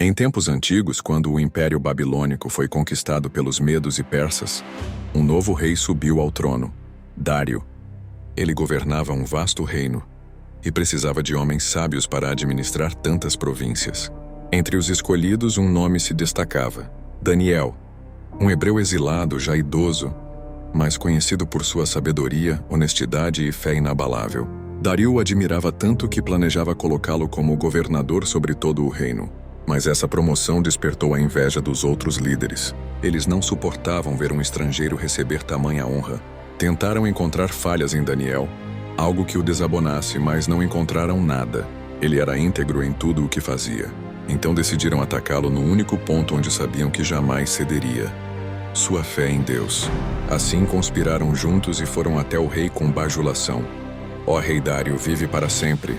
Em tempos antigos, quando o Império Babilônico foi conquistado pelos medos e persas, um novo rei subiu ao trono, Dário. Ele governava um vasto reino e precisava de homens sábios para administrar tantas províncias. Entre os escolhidos, um nome se destacava: Daniel, um hebreu exilado, já idoso, mas conhecido por sua sabedoria, honestidade e fé inabalável. Dário o admirava tanto que planejava colocá-lo como governador sobre todo o reino. Mas essa promoção despertou a inveja dos outros líderes. Eles não suportavam ver um estrangeiro receber tamanha honra. Tentaram encontrar falhas em Daniel, algo que o desabonasse, mas não encontraram nada. Ele era íntegro em tudo o que fazia. Então decidiram atacá-lo no único ponto onde sabiam que jamais cederia: sua fé em Deus. Assim conspiraram juntos e foram até o rei com bajulação. Ó rei Dário, vive para sempre.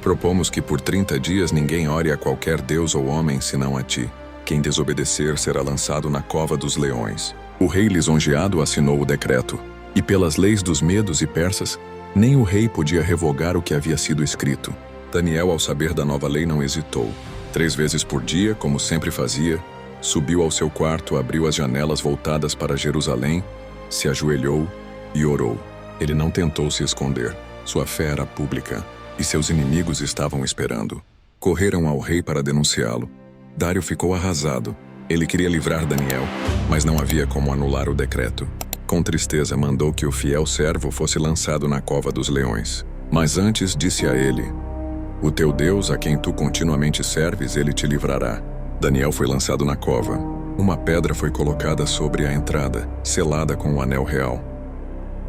Propomos que por 30 dias ninguém ore a qualquer deus ou homem senão a ti. Quem desobedecer será lançado na cova dos leões. O rei lisonjeado assinou o decreto. E pelas leis dos medos e persas, nem o rei podia revogar o que havia sido escrito. Daniel, ao saber da nova lei, não hesitou. 3 vezes por dia, como sempre fazia, subiu ao seu quarto, abriu as janelas voltadas para Jerusalém, se ajoelhou e orou. Ele não tentou se esconder. Sua fé era pública. E seus inimigos estavam esperando. Correram ao rei para denunciá-lo. Dário ficou arrasado. Ele queria livrar Daniel, mas não havia como anular o decreto. Com tristeza, mandou que o fiel servo fosse lançado na cova dos leões. Mas antes disse a ele: o teu Deus, a quem tu continuamente serves, ele te livrará. Daniel foi lançado na cova. Uma pedra foi colocada sobre a entrada, selada com o anel real.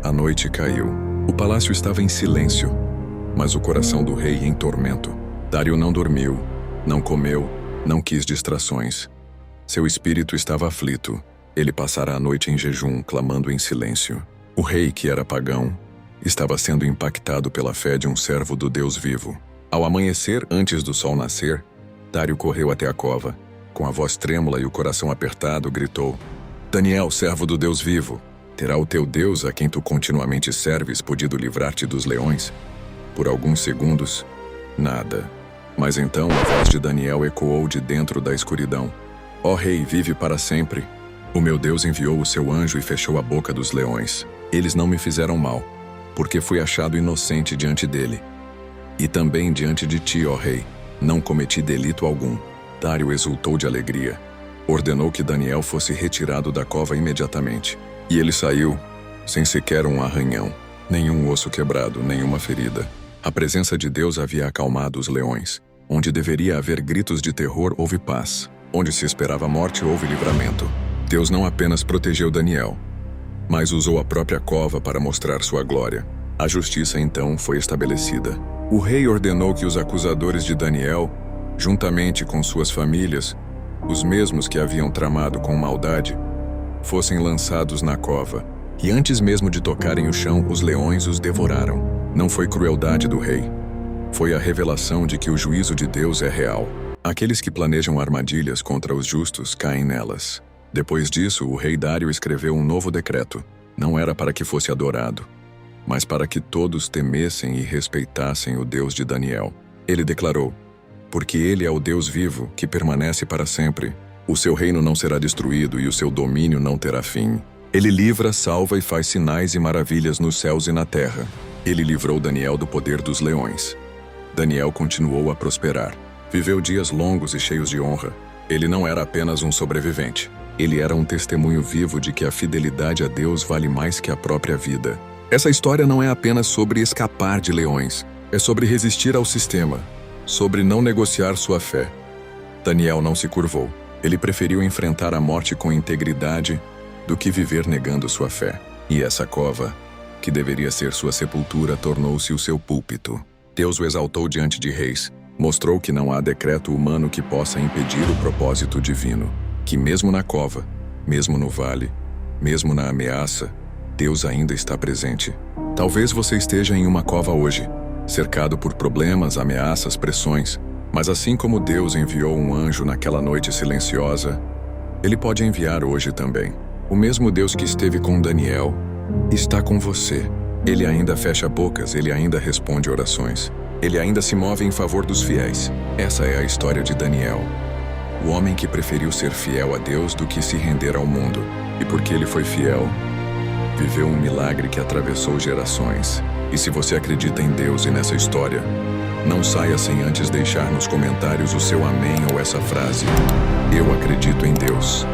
A noite caiu. O palácio estava em silêncio, mas o coração do rei em tormento. Dário não dormiu, não comeu, não quis distrações. Seu espírito estava aflito. Ele passara a noite em jejum, clamando em silêncio. O rei, que era pagão, estava sendo impactado pela fé de um servo do Deus vivo. Ao amanhecer, antes do sol nascer, Dário correu até a cova. Com a voz trêmula e o coração apertado, gritou: Daniel, servo do Deus vivo, terá o teu Deus, a quem tu continuamente serves, podido livrar-te dos leões? Por alguns segundos, nada. Mas então a voz de Daniel ecoou de dentro da escuridão: Ó rei, vive para sempre. O meu Deus enviou o seu anjo e fechou a boca dos leões. Eles não me fizeram mal, porque fui achado inocente diante dele. E também diante de ti, ó rei, não cometi delito algum. Dário exultou de alegria. Ordenou que Daniel fosse retirado da cova imediatamente. E ele saiu, sem sequer um arranhão, nenhum osso quebrado, nenhuma ferida. A presença de Deus havia acalmado os leões. Onde deveria haver gritos de terror, houve paz. Onde se esperava morte, houve livramento. Deus não apenas protegeu Daniel, mas usou a própria cova para mostrar sua glória. A justiça então foi estabelecida. O rei ordenou que os acusadores de Daniel, juntamente com suas famílias, os mesmos que haviam tramado com maldade, fossem lançados na cova. E antes mesmo de tocarem o chão, os leões os devoraram. Não foi crueldade do rei. Foi a revelação de que o juízo de Deus é real. Aqueles que planejam armadilhas contra os justos caem nelas. Depois disso, o rei Dário escreveu um novo decreto. Não era para que fosse adorado, mas para que todos temessem e respeitassem o Deus de Daniel. Ele declarou: porque ele é o Deus vivo, que permanece para sempre. O seu reino não será destruído e o seu domínio não terá fim. Ele livra, salva e faz sinais e maravilhas nos céus e na terra. Ele livrou Daniel do poder dos leões. Daniel continuou a prosperar. Viveu dias longos e cheios de honra. Ele não era apenas um sobrevivente. Ele era um testemunho vivo de que a fidelidade a Deus vale mais que a própria vida. Essa história não é apenas sobre escapar de leões. É sobre resistir ao sistema, sobre não negociar sua fé. Daniel não se curvou. Ele preferiu enfrentar a morte com integridade do que viver negando sua fé. E essa cova, que deveria ser sua sepultura, tornou-se o seu púlpito. Deus o exaltou diante de reis. Mostrou que não há decreto humano que possa impedir o propósito divino. Que mesmo na cova, mesmo no vale, mesmo na ameaça, Deus ainda está presente. Talvez você esteja em uma cova hoje, cercado por problemas, ameaças, pressões. Mas assim como Deus enviou um anjo naquela noite silenciosa, Ele pode enviar hoje também. O mesmo Deus que esteve com Daniel está com você. Ele ainda fecha bocas, Ele ainda responde orações. Ele ainda se move em favor dos fiéis. Essa é a história de Daniel. O homem que preferiu ser fiel a Deus do que se render ao mundo. E porque ele foi fiel, viveu um milagre que atravessou gerações. E se você acredita em Deus e nessa história, não saia sem antes deixar nos comentários o seu amém ou essa frase: Eu acredito em Deus.